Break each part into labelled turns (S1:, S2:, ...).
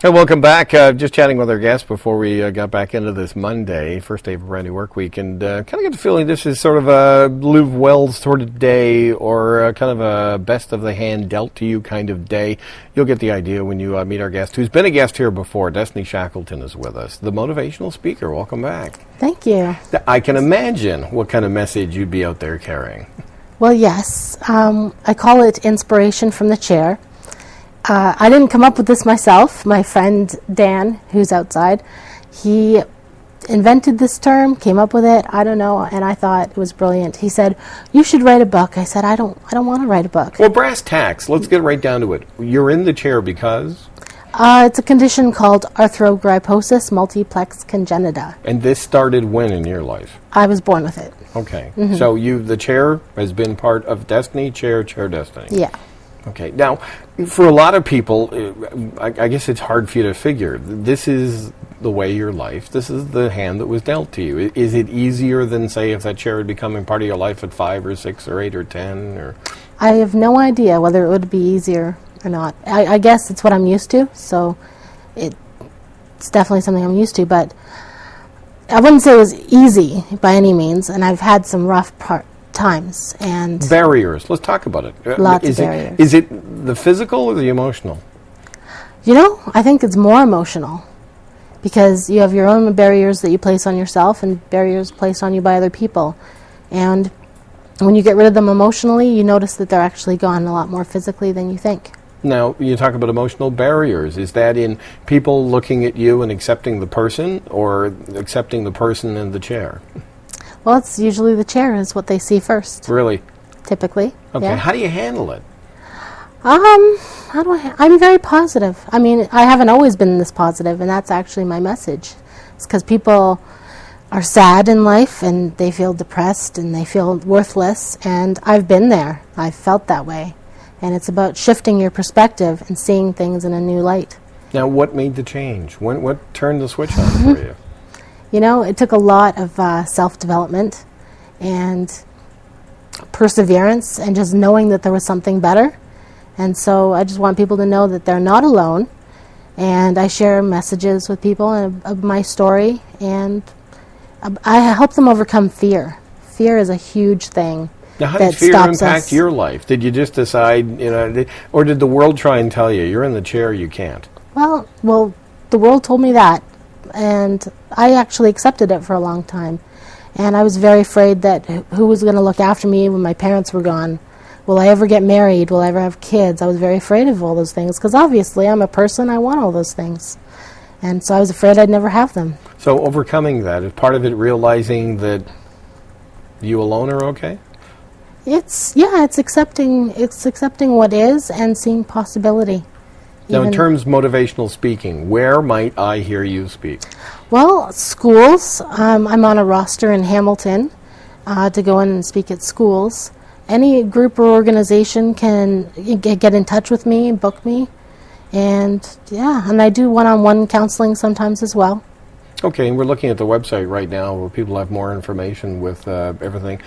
S1: Hey, welcome back. Just chatting with our guest before we got back into this Monday, first day of a brand new work week, and kind of get the feeling this is sort of a live well sort of day, or kind of a best of the hand dealt to you kind of day. You'll get the idea when you meet our guest, who's been a guest here before. Destiny Shackleton is with us, the motivational speaker. Welcome back.
S2: Thank you.
S1: I can imagine what kind of message you'd be out there carrying.
S2: Well, yes. I call it inspiration from the chair. I didn't come up with this myself. My friend Dan, who's outside, he invented this term, came up with it, I don't know, and I thought it was brilliant. He said, "You should write a book." I said, I don't want to write a book.
S1: Well, brass tacks, let's get right down to it. You're in the chair because?
S2: It's a condition called arthrogryposis multiplex congenita.
S1: And this started when in your life?
S2: I was born with it.
S1: Okay. Mm-hmm. So the chair has been part of Destiny, chair Destiny.
S2: Yeah.
S1: Okay. Now, for a lot of people, I guess it's hard for you to figure. This is the way your life, this is the hand that was dealt to you. Is it easier than, say, if that chair had become part of your life at 5 or 6 or 8 or 10? Or?
S2: I have no idea whether it would be easier or not. I guess it's what I'm used to, so it's definitely something I'm used to, but I wouldn't say it was easy by any means, and I've had some rough times. And
S1: barriers. Let's talk about it.
S2: Lots of barriers.
S1: Is it the physical or the emotional?
S2: I think it's more emotional, because you have your own barriers that you place on yourself and barriers placed on you by other people. And when you get rid of them emotionally, you notice that they're actually gone a lot more physically than you think.
S1: Now, you talk about emotional barriers. Is that in people looking at you and accepting the person, or accepting the person in the chair?
S2: Well, it's usually the chair is what they see first.
S1: Really?
S2: Typically.
S1: Okay.
S2: Yeah.
S1: How do you handle it?
S2: I'm very positive. I mean, I haven't always been this positive, and that's actually my message. It's because people are sad in life, and they feel depressed, and they feel worthless, and I've been there. I've felt that way. And it's about shifting your perspective and seeing things in a new light.
S1: Now, what made the change? What turned the switch on for you?
S2: It took a lot of self-development and perseverance and just knowing that there was something better. And so I just want people to know that they're not alone. And I share messages with people of my story, and I help them overcome fear. Fear is a huge thing.
S1: Now, how did fear impact your life? Did you just decide, or did the world try and tell you, you're in the chair, you can't?
S2: Well, the world told me that, and I actually accepted it for a long time. And I was very afraid that who was going to look after me when my parents were gone? Will I ever get married? Will I ever have kids? I was very afraid of all those things, because obviously I'm a person, I want all those things. And so I was afraid I'd never have them.
S1: So overcoming that, is part of it realizing that you alone are okay?
S2: It's accepting what is and seeing possibility.
S1: Now, in terms of motivational speaking, where might I hear you speak?
S2: Well, schools. I'm on a roster in Hamilton to go in and speak at schools. Any group or organization can get in touch with me, book me, and I do one-on-one counseling sometimes as well.
S1: Okay, and we're looking at the website right now where people have more information with everything.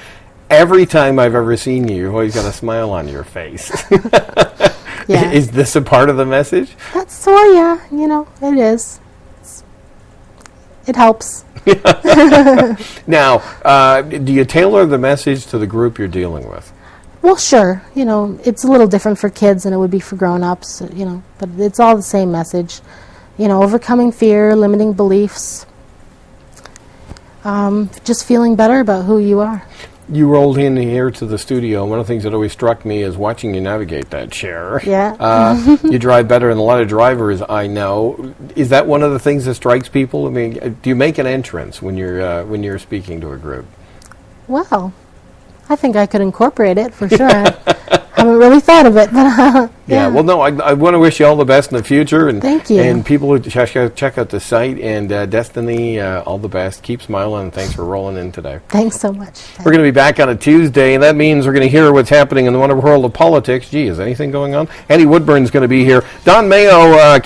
S1: Every time I've ever seen you, you've always got a smile on your face.
S2: Yeah.
S1: Is this a part of the message?
S2: It is. It helps.
S1: Now, do you tailor the message to the group you're dealing with?
S2: Well, sure. It's a little different for kids than it would be for grown-ups, but it's all the same message. Overcoming fear, limiting beliefs, just feeling better about who you are.
S1: You rolled in here to the studio. One of the things that always struck me is watching you navigate that chair.
S2: Yeah.
S1: You drive better than a lot of drivers I know. Is that one of the things that strikes people? I mean, do you make an entrance when you're speaking to a group?
S2: Well, I think I could incorporate it for sure. I haven't really thought of it, but
S1: yeah. Well, no, I want to wish you all the best in the future. And
S2: thank you.
S1: And people who check out the site, and Destiny, all the best. Keep smiling, and thanks for rolling in today.
S2: Thanks so much.
S1: We're going to be back on a Tuesday, and that means we're going to hear what's happening in the wonderful world of politics. Gee, is anything going on? Andy Woodburn's going to be here. Don Mayo,